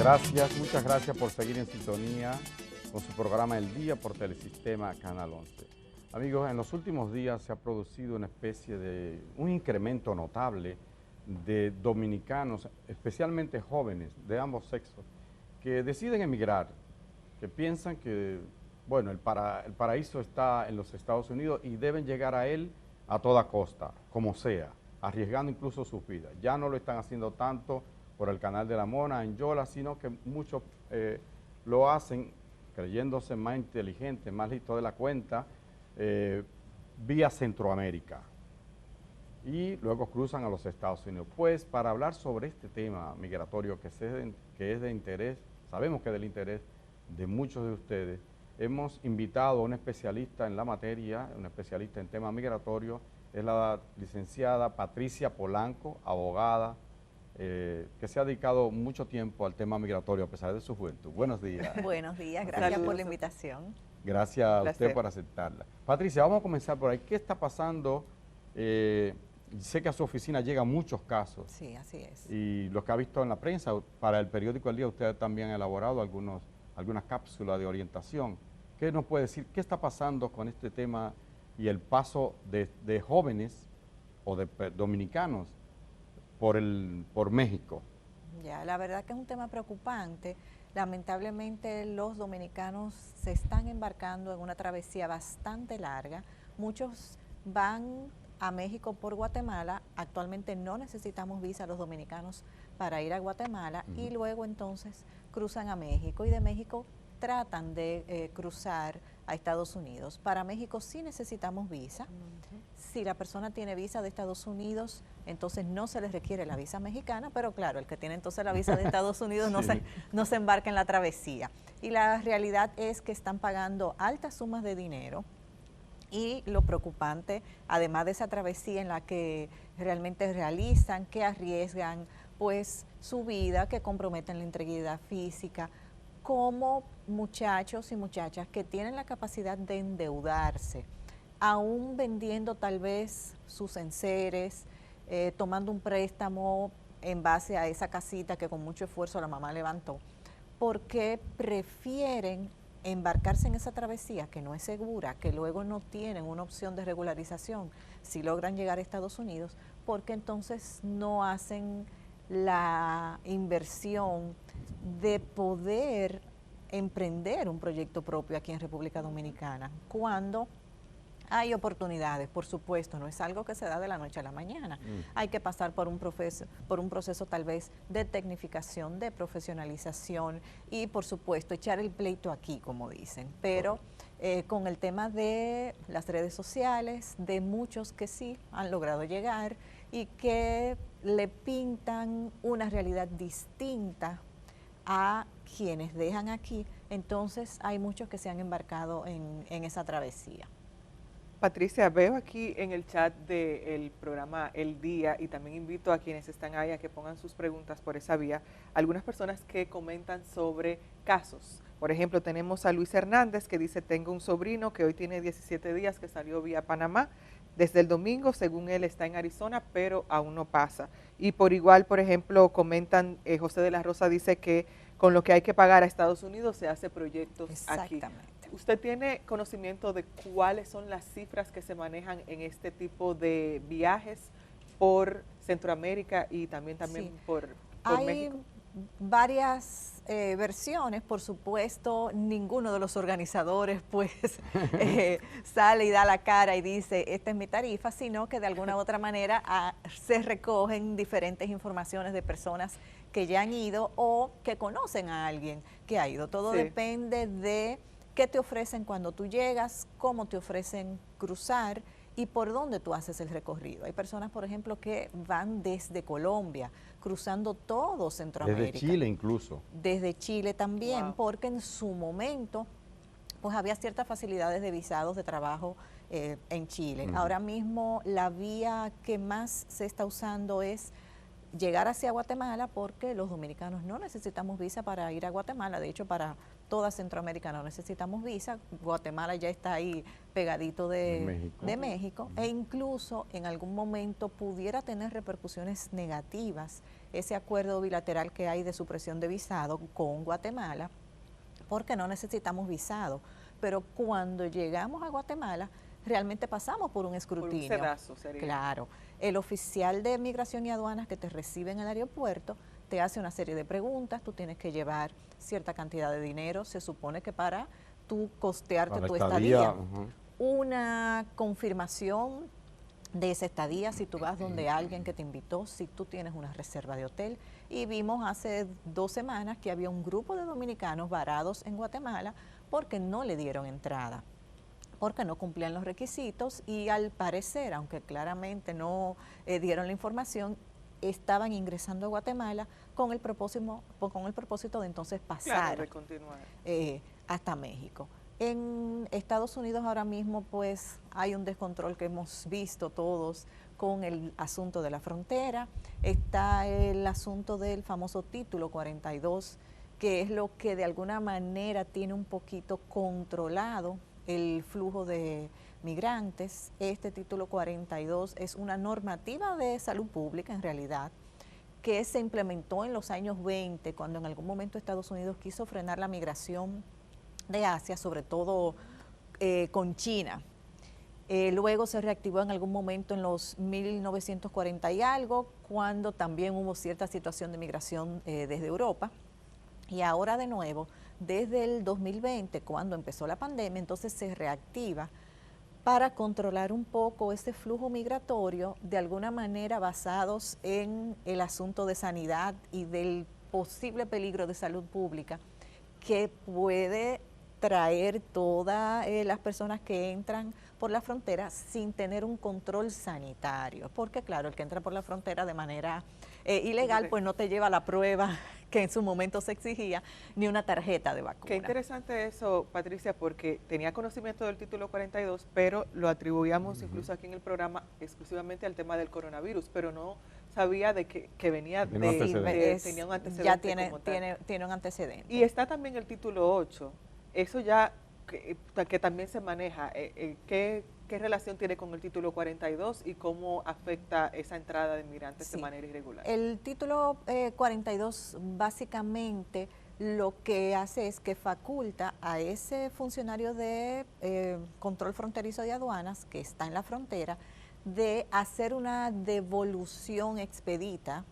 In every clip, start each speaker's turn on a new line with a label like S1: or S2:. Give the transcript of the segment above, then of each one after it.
S1: Gracias, muchas gracias por seguir en sintonía con su programa El Día por Telesistema Canal 11. Amigos, en los últimos días se ha producido una especie de un incremento notable de dominicanos, especialmente jóvenes de ambos sexos, que deciden emigrar, que piensan que, bueno, el paraíso está en los Estados Unidos y deben llegar a él a toda costa, como sea, arriesgando incluso sus vidas. Ya no lo están haciendo tanto por el Canal de la Mona en Yola, sino que muchos lo hacen creyéndose más inteligentes, más listos de la cuenta, vía Centroamérica. Y luego cruzan a los Estados Unidos. Pues para hablar sobre este tema migratorio que es de interés, sabemos que es del interés de muchos de ustedes, hemos invitado a una especialista en la materia, una especialista en temas migratorios, es la licenciada Patricia Polanco, abogada, que se ha dedicado mucho tiempo al tema migratorio a pesar de su juventud. Buenos días.
S2: Buenos días, gracias por la invitación.
S1: Gracias a usted por aceptarla. Patricia, vamos a comenzar por ahí. ¿Qué está pasando? Sé que a su oficina llegan muchos casos.
S2: Sí, así es.
S1: Y los que ha visto en la prensa, para el periódico El Día, usted también ha elaborado algunas cápsulas de orientación. ¿Qué nos puede decir? ¿Qué está pasando con este tema y el paso de jóvenes o de dominicanos por México?
S2: Ya, la verdad que es un tema preocupante. Lamentablemente los dominicanos se están embarcando en una travesía bastante larga. Muchos van a México por Guatemala. Actualmente no necesitamos visa los dominicanos para ir a Guatemala y luego entonces cruzan a México y de México tratan de cruzar a Estados Unidos. Para México sí necesitamos visa. Si la persona tiene visa de Estados Unidos, entonces no se les requiere la visa mexicana, pero claro, el que tiene entonces la visa de Estados Unidos
S1: Sí.
S2: no se embarca en la travesía. Y la realidad es que están pagando altas sumas de dinero. Y lo preocupante, además de esa travesía en la que realmente realizan, que arriesgan pues su vida, que comprometen la integridad física, como muchachos y muchachas que tienen la capacidad de endeudarse, aún vendiendo tal vez sus enseres, tomando un préstamo en base a esa casita que con mucho esfuerzo la mamá levantó, porque prefieren embarcarse en esa travesía que no es segura, que luego no tienen una opción de regularización si logran llegar a Estados Unidos, porque entonces no hacen la inversión de poder emprender un proyecto propio aquí en República Dominicana, cuando hay oportunidades, por supuesto, no es algo que se da de la noche a la mañana. Hay que pasar por un proceso tal vez de tecnificación, de profesionalización y, por supuesto, echar el pleito aquí, como dicen. Pero con el tema de las redes sociales, de muchos que sí han logrado llegar y que le pintan una realidad distinta a quienes dejan aquí, entonces hay muchos que se han embarcado en esa travesía.
S3: Patricia, veo aquí en el chat del programa El Día y también invito a quienes están ahí a que pongan sus preguntas por esa vía, algunas personas que comentan sobre casos. Por ejemplo, tenemos a Luis Hernández que dice, tengo un sobrino que hoy tiene 17 días que salió vía Panamá, desde el domingo, según él está en Arizona, pero aún no pasa. Y por igual, por ejemplo, comentan, José de la Rosa dice que con lo que hay que pagar a Estados Unidos se hace proyectos aquí.
S2: Exactamente.
S3: ¿Usted tiene conocimiento de cuáles son las cifras que se manejan en este tipo de viajes por Centroamérica y también
S2: Sí.
S3: por
S2: Hay
S3: México?
S2: varias versiones, por supuesto, ninguno de los organizadores pues sale y da la cara y dice, esta es mi tarifa, sino que de alguna u otra manera se recogen diferentes informaciones de personas que ya han ido o que conocen a alguien que ha ido. Todo depende de qué te ofrecen cuando tú llegas, cómo te ofrecen cruzar y por dónde tú haces el recorrido. Hay personas, por ejemplo, que van desde Colombia, cruzando todo Centroamérica.
S1: Desde Chile incluso.
S2: Desde Chile también, porque en su momento pues había ciertas facilidades de visados de trabajo en Chile. Ahora mismo la vía que más se está usando es llegar hacia Guatemala, porque los dominicanos no necesitamos visa para ir a Guatemala. De hecho, para toda Centroamérica no necesitamos visa. Guatemala ya está ahí pegadito de México. E incluso en algún momento pudiera tener repercusiones negativas ese acuerdo bilateral que hay de supresión de visado con Guatemala, porque no necesitamos visado. Pero cuando llegamos a Guatemala, realmente pasamos por un escrutinio.
S3: Por un sedazo sería.
S2: Claro. El oficial de Migración y Aduanas que te recibe en el aeropuerto te hace una serie de preguntas, tú tienes que llevar cierta cantidad de dinero, se supone que para tú costearte
S1: Para
S2: tu
S1: estadía,
S2: estadía. Una confirmación de esa estadía, si tú vas donde alguien que te invitó, si tú tienes una reserva de hotel. Y vimos hace 2 semanas que había un grupo de dominicanos varados en Guatemala porque no le dieron entrada, porque no cumplían los requisitos y al parecer, aunque claramente no dieron la información, estaban ingresando a Guatemala con el propósito de entonces pasar,
S3: claro, de continuar.
S2: Hasta México. En Estados Unidos ahora mismo pues hay un descontrol que hemos visto todos con el asunto de la frontera. Está el asunto del famoso título 42, que es lo que de alguna manera tiene un poquito controlado el flujo de migrantes. Este título 42 es una normativa de salud pública en realidad, que se implementó en los años 20, cuando en algún momento Estados Unidos quiso frenar la migración de Asia, sobre todo con China. Luego se reactivó en algún momento en los 1940 y algo, cuando también hubo cierta situación de migración desde Europa. Y ahora de nuevo, desde el 2020, cuando empezó la pandemia, entonces se reactiva para controlar un poco ese flujo migratorio, de alguna manera basados en el asunto de sanidad y del posible peligro de salud pública que puede traer todas las personas que entran por la frontera sin tener un control sanitario, porque claro, el que entra por la frontera de manera ilegal pues no te lleva la prueba que en su momento se exigía, ni una tarjeta de vacuna.
S3: Qué interesante eso, Patricia, porque tenía conocimiento del título 42, pero lo atribuíamos incluso aquí en el programa exclusivamente al tema del coronavirus, pero no sabía de que venía tenía un antecedente.
S2: Ya tiene un antecedente.
S3: Y está también el título 8, eso ya que también se maneja. ¿Qué relación tiene con el título 42 y cómo afecta esa entrada de inmigrantes de manera irregular?
S2: El título 42 básicamente lo que hace es que faculta a ese funcionario de control fronterizo de aduanas que está en la frontera de hacer una devolución expedita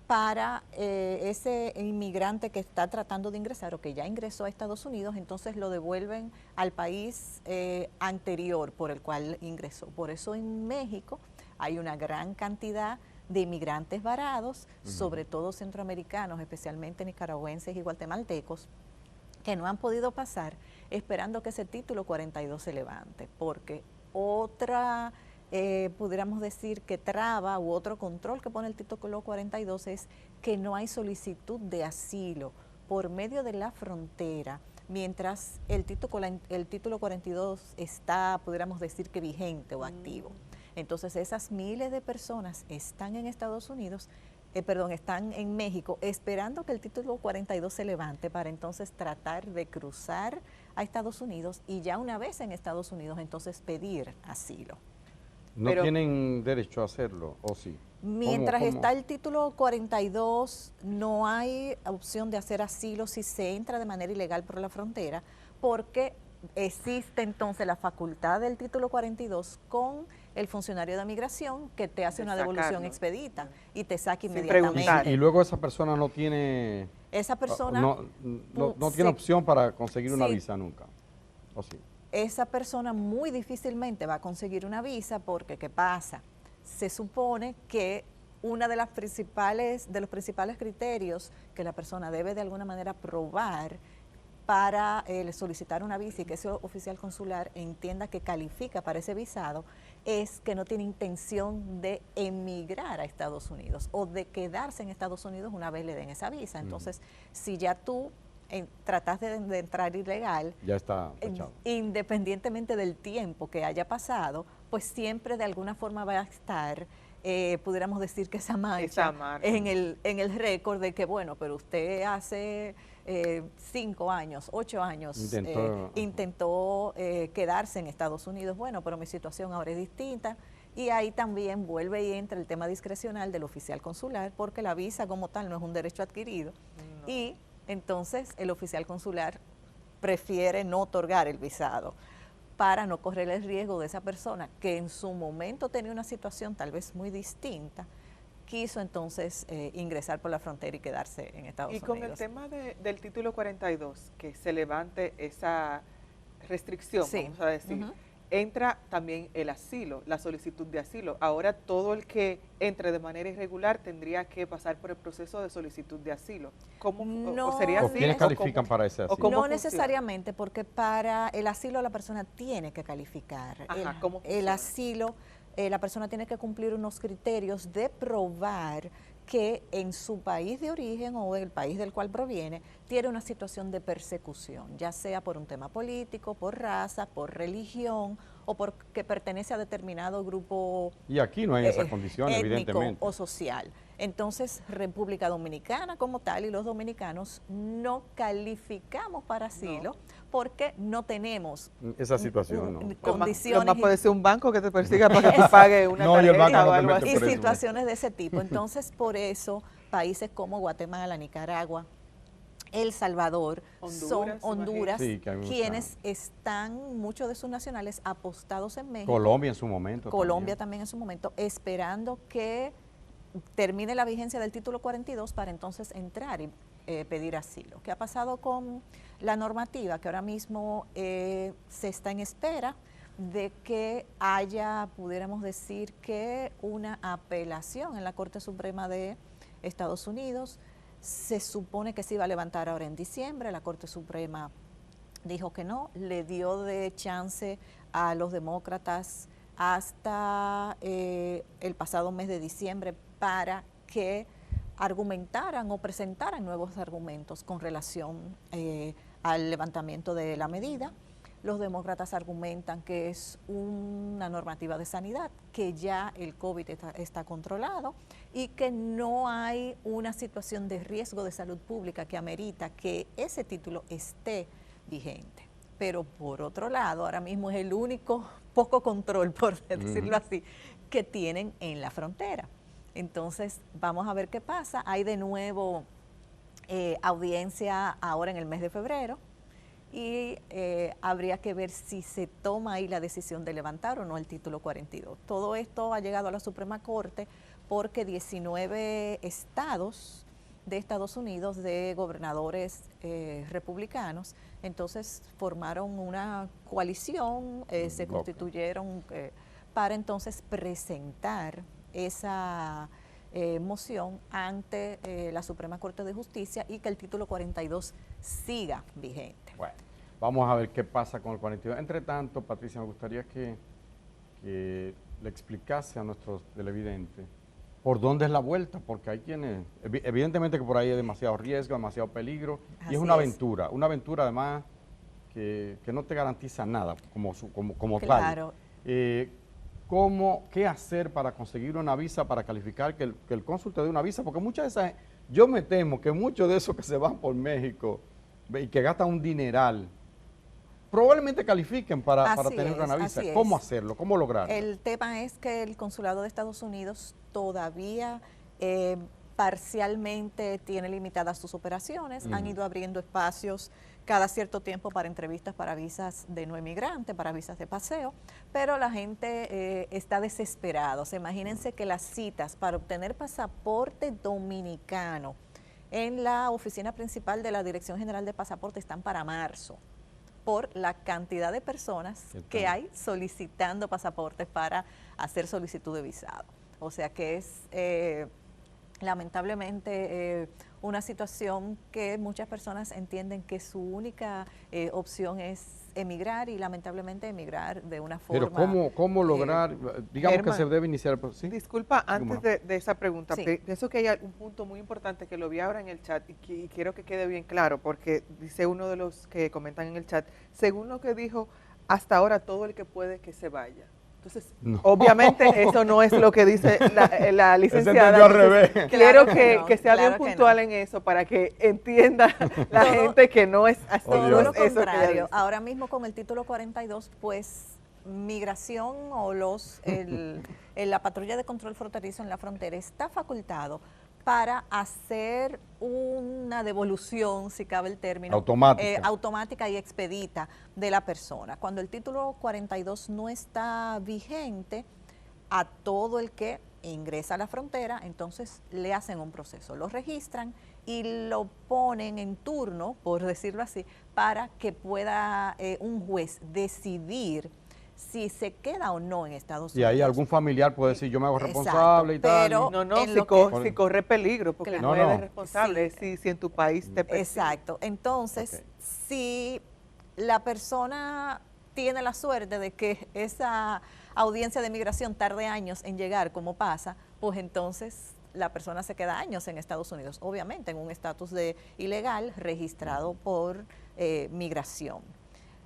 S2: para ese inmigrante que está tratando de ingresar o que ya ingresó a Estados Unidos, entonces lo devuelven al país anterior por el cual ingresó. Por eso en México hay una gran cantidad de inmigrantes varados, sobre todo centroamericanos, especialmente nicaragüenses y guatemaltecos, que no han podido pasar esperando que ese título 42 se levante, porque otra pudiéramos decir que traba u otro control que pone el título 42 es que no hay solicitud de asilo por medio de la frontera, mientras el título 42 está, pudiéramos decir que vigente o activo. Entonces esas miles de personas están en Estados Unidos, están en México esperando que el título 42 se levante para entonces tratar de cruzar a Estados Unidos y ya una vez en Estados Unidos entonces pedir asilo.
S1: ¿No tienen derecho a hacerlo o sí?
S2: Mientras está el título 42, no hay opción de hacer asilo si se entra de manera ilegal por la frontera, porque existe entonces la facultad del título 42 con el funcionario de migración que te hace una devolución expedita y te saca inmediatamente.
S1: Y luego esa persona no tiene...
S2: Esa persona...
S1: No tiene opción para conseguir una visa nunca, ¿o sí?
S2: Esa persona muy difícilmente va a conseguir una visa porque, ¿qué pasa? Se supone que uno de los principales criterios que la persona debe de alguna manera probar para solicitar una visa y que ese oficial consular entienda que califica para ese visado es que no tiene intención de emigrar a Estados Unidos o de quedarse en Estados Unidos una vez le den esa visa. Entonces, si ya tú tratas de entrar ilegal,
S1: ya está fechado.
S2: Independientemente del tiempo que haya pasado, pues siempre de alguna forma va a estar, pudiéramos decir que esa mancha en el récord de que, bueno, pero usted hace 5 años, 8 años intentó quedarse en Estados Unidos, bueno, pero mi situación ahora es distinta Y ahí también vuelve y entra el tema discrecional del oficial consular, porque la visa como tal no es un derecho adquirido. No. Y entonces el oficial consular prefiere no otorgar el visado para no correr el riesgo de esa persona que en su momento tenía una situación tal vez muy distinta, quiso entonces ingresar por la frontera y quedarse en Estados Unidos.
S3: Y con el tema del título 42, que se levante esa restricción, sí, vamos a decir, entra también el asilo, la solicitud de asilo. Ahora todo el que entre de manera irregular tendría que pasar por el proceso de solicitud de asilo. ¿Cómo
S2: no,
S3: o sería así?
S1: ¿Quiénes califican para ese asilo?
S2: No necesariamente, porque para el asilo la persona tiene que calificar.
S3: Ajá,
S2: el asilo, la persona tiene que cumplir unos criterios de probar que en su país de origen o el país del cual proviene tiene una situación de persecución, ya sea por un tema político, por raza, por religión o porque pertenece a determinado grupo.
S1: Y aquí no hay esas condiciones,
S2: étnico
S1: evidentemente.
S2: O social. Entonces, República Dominicana como tal y los dominicanos no calificamos para asilo porque no tenemos
S1: esa situación.
S2: Condiciones.
S3: Lo más puede ser un banco que te persiga para que tú pagues una tarjeta o algo así.
S2: Y situaciones de ese tipo. Entonces, por eso, países como Guatemala, Nicaragua, El Salvador, Honduras, sí, quienes están, muchos de sus nacionales, apostados en México.
S1: Colombia en su momento.
S2: Colombia también en su momento, esperando que termine la vigencia del título 42 para entonces entrar y pedir asilo. ¿Qué ha pasado con la normativa? Que ahora mismo se está en espera de que haya, pudiéramos decir, que una apelación en la Corte Suprema de Estados Unidos. Se supone que se iba a levantar ahora en diciembre, la Corte Suprema dijo que no, le dio de chance a los demócratas hasta el pasado mes de diciembre para que argumentaran o presentaran nuevos argumentos con relación al levantamiento de la medida. Los demócratas argumentan que es una normativa de sanidad, que ya el COVID está controlado y que no hay una situación de riesgo de salud pública que amerita que ese título esté vigente. Pero por otro lado, ahora mismo es el único poco control, por decirlo así, que tienen en la frontera. Entonces, vamos a ver qué pasa. Hay de nuevo audiencia ahora en el mes de febrero. Y habría que ver si se toma ahí la decisión de levantar o no el título 42. Todo esto ha llegado a la Suprema Corte porque 19 estados de Estados Unidos, de gobernadores republicanos, entonces formaron una coalición, se constituyeron para entonces presentar esa moción ante la Suprema Corte de Justicia y que el título 42 siga vigente.
S1: Bueno, vamos a ver qué pasa con el 42. Entre tanto, Patricia, me gustaría que le explicase a nuestros televidentes por dónde es la vuelta, porque hay quienes, evidentemente que por ahí hay demasiado riesgo, demasiado peligro, y es una aventura además que no te garantiza nada como
S2: claro.
S1: Tal. ¿Qué hacer para conseguir una visa, para calificar, que el cónsul te dé una visa? Porque muchas de esas, yo me temo que muchos de esos que se van por México y que gastan un dineral, probablemente califiquen para tener una visa. ¿Cómo hacerlo? ¿Cómo lograrlo?
S2: El tema es que el consulado de Estados Unidos todavía parcialmente tiene limitadas sus operaciones, han ido abriendo espacios cada cierto tiempo para entrevistas para visas de no emigrante, para visas de paseo, pero la gente está desesperada. O sea, imagínense que las citas para obtener pasaporte dominicano en la oficina principal de la Dirección General de Pasaporte están para marzo, por la cantidad de personas que hay solicitando pasaportes para hacer solicitud de visado. O sea que es lamentablemente una situación que muchas personas entienden que su única opción es emigrar y lamentablemente emigrar de una forma.
S1: Pero ¿cómo lograr, digamos Germán, que se debe iniciar? ¿Sí?
S3: Disculpa, antes de esa pregunta, pienso que hay un punto muy importante que lo vi ahora en el chat y quiero que quede bien claro, porque dice uno de los que comentan en el chat, según lo que dijo, hasta ahora todo el que puede que se vaya. Entonces, obviamente eso no es lo que dice la licenciada.
S1: Al revés.
S3: Quiero que sea bien puntual en eso para que entienda la gente que no es así.
S2: Todo lo contrario. Ahora mismo con el título 42, pues migración o la patrulla de control fronterizo en la frontera está facultado para hacer una devolución, si cabe el término, automática y expedita de la persona. Cuando el título 42 no está vigente, a todo el que ingresa a la frontera, entonces le hacen un proceso, lo registran y lo ponen en turno, por decirlo así, para que pueda un juez decidir si se queda o no en Estados Unidos.
S1: Y ahí algún familiar puede decir, yo me hago responsable. Exacto, y tal.
S3: Pero no, si corre peligro, porque claro, no eres responsable, si en tu país te persigue.
S2: Exacto, entonces, si la persona tiene la suerte de que esa audiencia de migración tarde años en llegar, como pasa, pues entonces la persona se queda años en Estados Unidos, obviamente en un estatus de ilegal registrado por migración.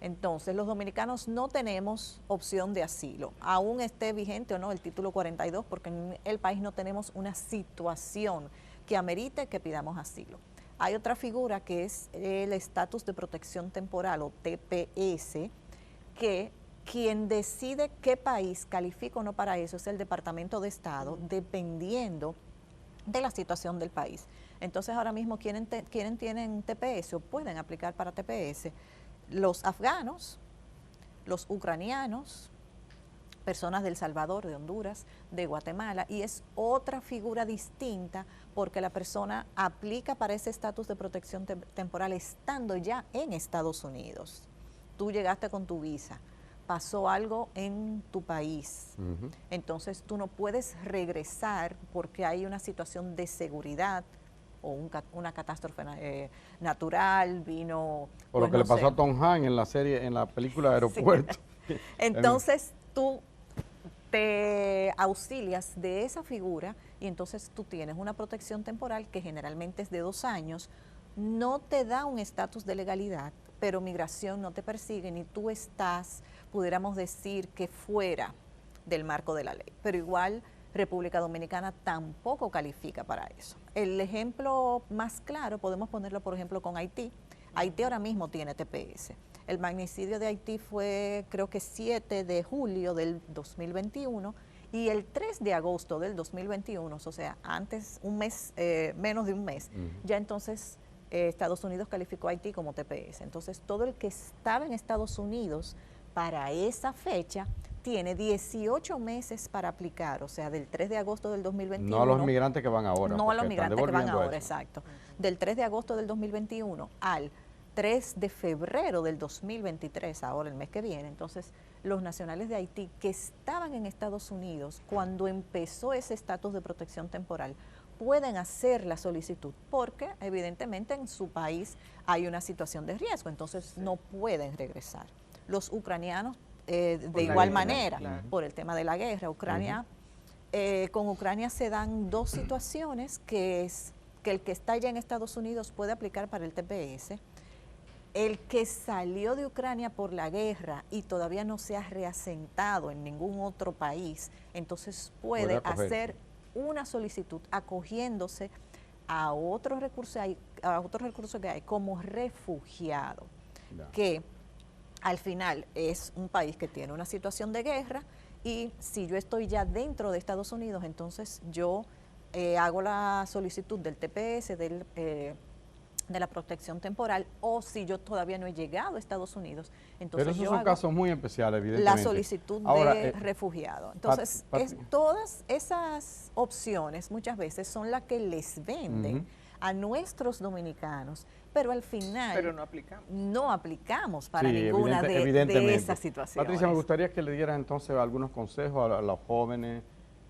S2: Entonces, los dominicanos no tenemos opción de asilo, aún esté vigente o no el título 42, porque en el país no tenemos una situación que amerite que pidamos asilo. Hay otra figura que es el estatus de protección temporal o TPS, que quien decide qué país califica o no para eso es el Departamento de Estado, dependiendo de la situación del país. Entonces, ahora mismo, ¿quiénes tienen TPS o pueden aplicar para TPS? Los afganos, los ucranianos, personas de El Salvador, de Honduras, de Guatemala, y es otra figura distinta porque la persona aplica para ese estatus de protección temporal estando ya en Estados Unidos. Tú llegaste con tu visa, pasó algo en tu país, entonces tú no puedes regresar porque hay una situación de seguridad o una catástrofe natural, vino...
S1: O lo que le pasó a Tom Hanks en la serie, en la película Aeropuerto.
S2: Sí. Entonces tú te auxilias de esa figura y entonces tú tienes una protección temporal que generalmente es de 2 años, no te da un estatus de legalidad, pero migración no te persigue ni tú estás, pudiéramos decir, que fuera del marco de la ley, pero igual República Dominicana tampoco califica para eso. El ejemplo más claro podemos ponerlo, por ejemplo, con Haití. Haití ahora mismo tiene TPS. El magnicidio de Haití fue, creo que 7 de julio del 2021 y el 3 de agosto del 2021, o sea, antes, un mes, menos de un mes, ya entonces Estados Unidos calificó a Haití como TPS. Entonces, todo el que estaba en Estados Unidos para esa fecha tiene 18 meses para aplicar, o sea, del 3 de agosto del 2021.
S1: No a los migrantes que van ahora.
S2: No a los migrantes que van ahora, exacto. Del 3 de agosto del 2021 al 3 de febrero del 2023, ahora el mes que viene. Entonces, los nacionales de Haití que estaban en Estados Unidos cuando empezó ese estatus de protección temporal pueden hacer la solicitud porque evidentemente en su país hay una situación de riesgo, entonces no pueden regresar. Los ucranianos de igual manera, por el tema de la guerra, Ucrania, con Ucrania se dan 2 situaciones, que es que el que está ya en Estados Unidos puede aplicar para el TPS, el que salió de Ucrania por la guerra y todavía no se ha reasentado en ningún otro país, entonces puede hacer una solicitud acogiéndose a otros recursos que hay como refugiado, que al final es un país que tiene una situación de guerra y si yo estoy ya dentro de Estados Unidos, entonces yo hago la solicitud del TPS, de la protección temporal, o si yo todavía no he llegado a Estados Unidos, entonces
S1: pero esos
S2: yo
S1: son
S2: hago
S1: casos muy especiales, evidentemente.
S2: la solicitud de refugiado. Entonces, todas esas opciones muchas veces son las que les venden a nuestros dominicanos, pero al final no aplicamos para ninguna de esas situaciones.
S1: Patricia, me gustaría que le dieras entonces algunos consejos a los jóvenes,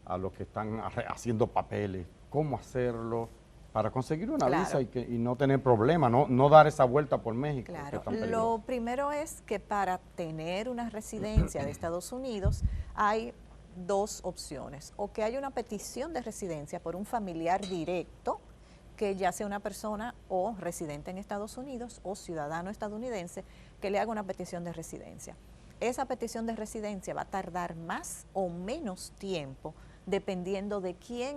S1: a los que están haciendo papeles, cómo hacerlo para conseguir una visa y no tener problemas, no dar esa vuelta por México.
S2: Claro, lo primero es que para tener una residencia de Estados Unidos hay 2 opciones, o que haya una petición de residencia por un familiar directo, que ya sea una persona o residente en Estados Unidos o ciudadano estadounidense, que le haga una petición de residencia. Esa petición de residencia va a tardar más o menos tiempo, dependiendo de qué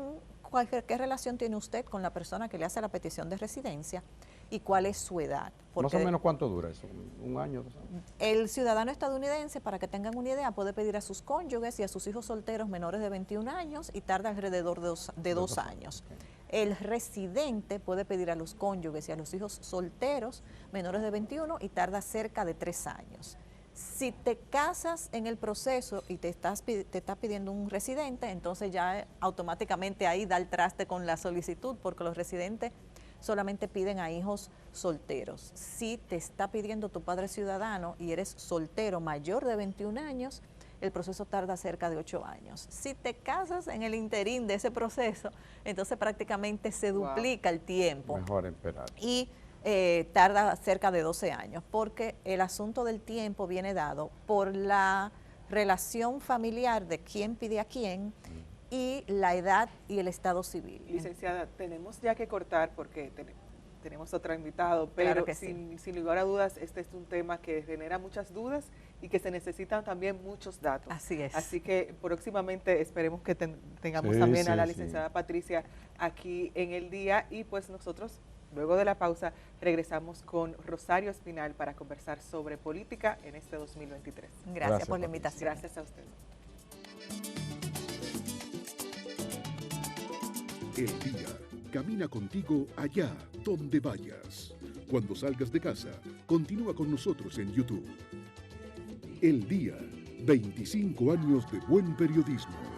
S2: relación tiene usted con la persona que le hace la petición de residencia y cuál es su edad.
S1: Más o menos, ¿cuánto dura eso? ¿Un año, 2 años?
S2: El ciudadano estadounidense, para que tengan una idea, puede pedir a sus cónyuges y a sus hijos solteros menores de 21 años y tarda alrededor de 2 años. El residente puede pedir a los cónyuges y a los hijos solteros menores de 21 y tarda cerca de 3 años. Si te casas en el proceso y te está pidiendo un residente, entonces ya automáticamente ahí da el traste con la solicitud, porque los residentes solamente piden a hijos solteros. Si te está pidiendo tu padre ciudadano y eres soltero mayor de 21 años, el proceso tarda cerca de 8 años. Si te casas en el interín de ese proceso, entonces prácticamente se duplica el tiempo.
S1: Mejor esperar.
S2: Y tarda cerca de 12 años, porque el asunto del tiempo viene dado por la relación familiar de quién pide a quién y la edad y el estado civil.
S3: Licenciada, tenemos ya que cortar porque tenemos otro invitado, pero
S2: Claro que
S3: sin lugar a dudas, este es un tema que genera muchas dudas y que se necesitan también muchos datos.
S2: Así es.
S3: Así que próximamente esperemos que tengamos también a la licenciada Patricia aquí en el día, y pues nosotros, luego de la pausa, regresamos con Rosario Espinal para conversar sobre política en este 2023.
S2: Gracias por la invitación.
S3: Gracias a usted.
S4: El día camina contigo allá donde vayas. Cuando salgas de casa, continúa con nosotros en YouTube. El día, 25 años de buen periodismo.